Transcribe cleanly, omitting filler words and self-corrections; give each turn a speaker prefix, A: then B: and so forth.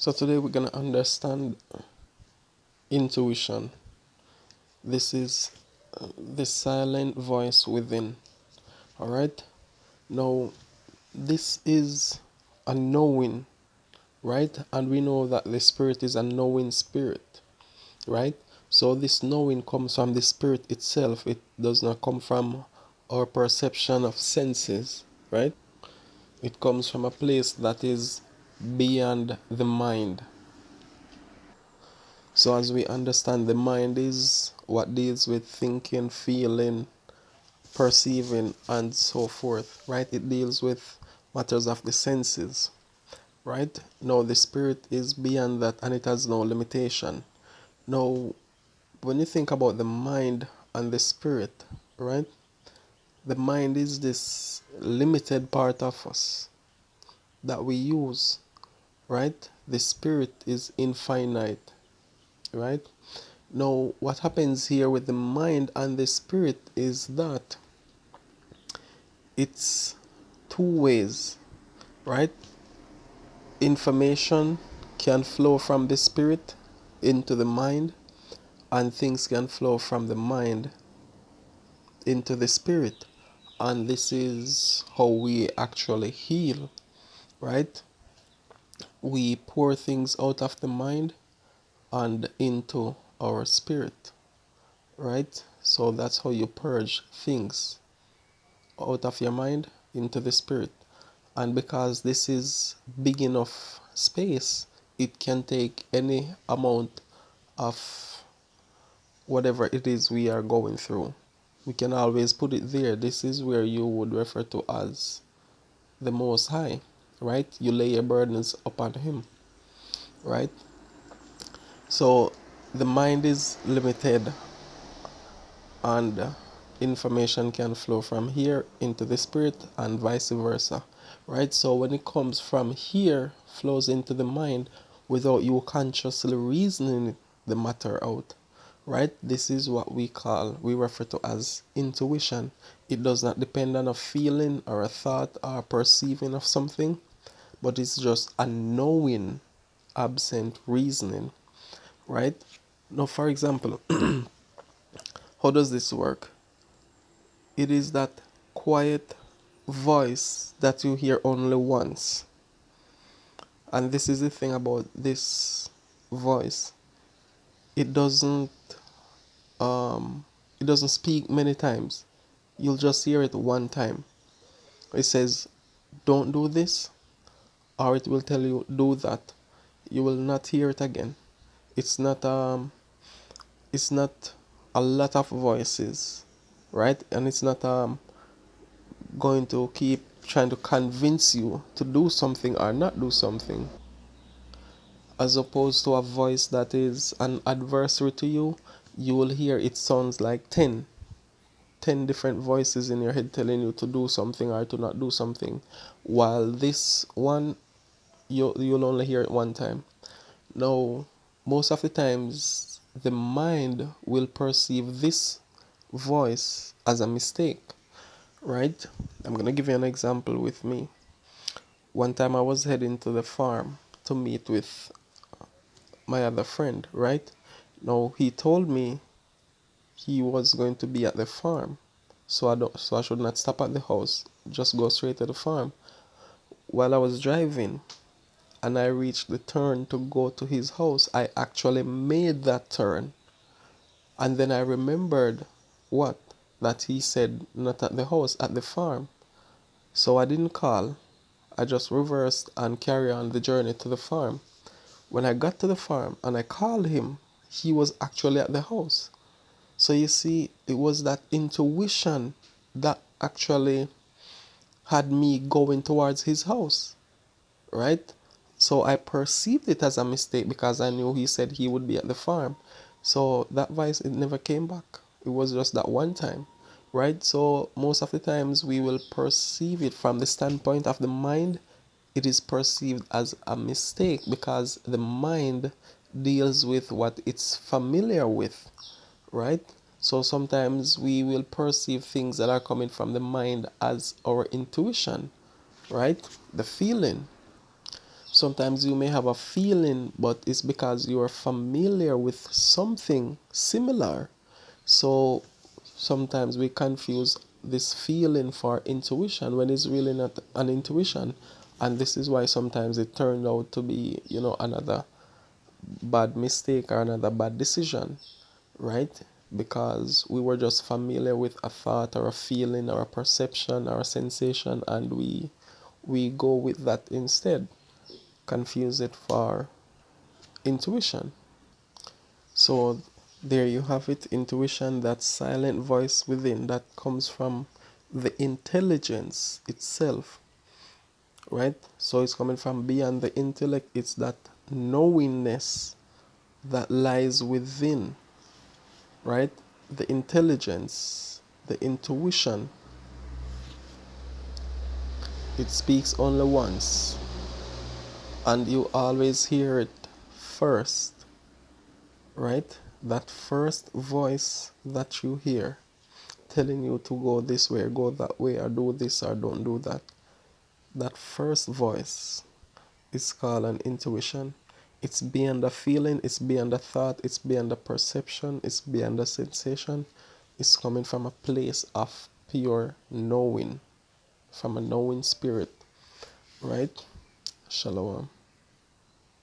A: So today we're gonna understand intuition. This is the silent voice within. All right. Now this is a knowing, right? And we know that the spirit is a knowing spirit, right? So this knowing comes from the spirit itself. It does not come from our perception of senses, right? It comes from a place that is beyond the mind. So, as we understand, the mind is what deals with thinking, feeling, perceiving, and so forth, right? It deals with matters of the senses, right? Now, the spirit is beyond that and it has no limitation. Now, when you think about the mind and the spirit, right? The mind is this limited part of us that we use, right? The spirit is infinite, right? Now, what happens here with the mind and the spirit is that it's two ways, right? Information can flow from the spirit into the mind, and things can flow from the mind into the spirit. And this is how we actually heal, right? We pour things out of the mind and into our spirit, right? So that's how you purge things out of your mind into the spirit. And because this is big enough space, it can take any amount of whatever it is we are going through. We can always put it there. This is where you would refer to as the Most High, right? You lay your burdens upon Him, right? So the mind is limited, and information can flow from here into the spirit and vice versa, right? So when it comes from here, flows into the mind without you consciously reasoning the matter out, right? This is what we refer to as intuition. It does not depend on a feeling or a thought or perceiving of something, but it's just a knowing absent reasoning, right? Now, for example, how does this work? It is that quiet voice that you hear only once. And this is the thing about this voice. It doesn't um it doesn't speak many times. You'll just hear it one time. It says, don't do this, or it will tell you do that. You will not hear it again. It's not it's not a lot of voices, right? And it's not going to keep trying to convince you to do something or not do something, as opposed to a voice that is an adversary to you. You will hear it sounds like 10 different voices in your head telling you to do something or to not do something, while this one, you'll only hear it one time. Now, most of the times the mind will perceive this voice as a mistake, right? I'm gonna give you an example with me. One time I was heading to the farm to meet with my other friend, right? Now he told me he was going to be at the farm, so I should not stop at the house, just go straight to the farm. While I was driving and I reached the turn to go to his house, I actually made that turn. And then I remembered what? That he said not at the house, at the farm. So I didn't call. I just reversed and carry on the journey to the farm. When I got to the farm and I called him, he was actually at the house. So you see, it was that intuition that actually had me going towards his house, right? So I perceived it as a mistake because I knew he said he would be at the farm. So that voice, it never came back. It was just that one time, right? So most of the times we will perceive it from the standpoint of the mind. It is perceived as a mistake because the mind deals with what it's familiar with, right? So sometimes we will perceive things that are coming from the mind as our intuition, right? The feeling. Sometimes you may have a feeling, but it's because you are familiar with something similar. So sometimes we confuse this feeling for intuition when it's really not an intuition. And this is why sometimes it turned out to be, another bad mistake or another bad decision, right? Because we were just familiar with a thought or a feeling or a perception or a sensation, and we go with that instead, confuse it for intuition. So there you have it, intuition, that silent voice within that comes from the intelligence itself, right? So it's coming from beyond the intellect. It's that knowingness that lies within, right? The intelligence, the intuition. It speaks only once, and you always hear it first, right? That first voice that you hear telling you to go this way, or go that way, or do this, or don't do that. That first voice is called an intuition. It's beyond the feeling, it's beyond the thought, it's beyond the perception, it's beyond the sensation. It's coming from a place of pure knowing, from a knowing spirit, right? Shalom.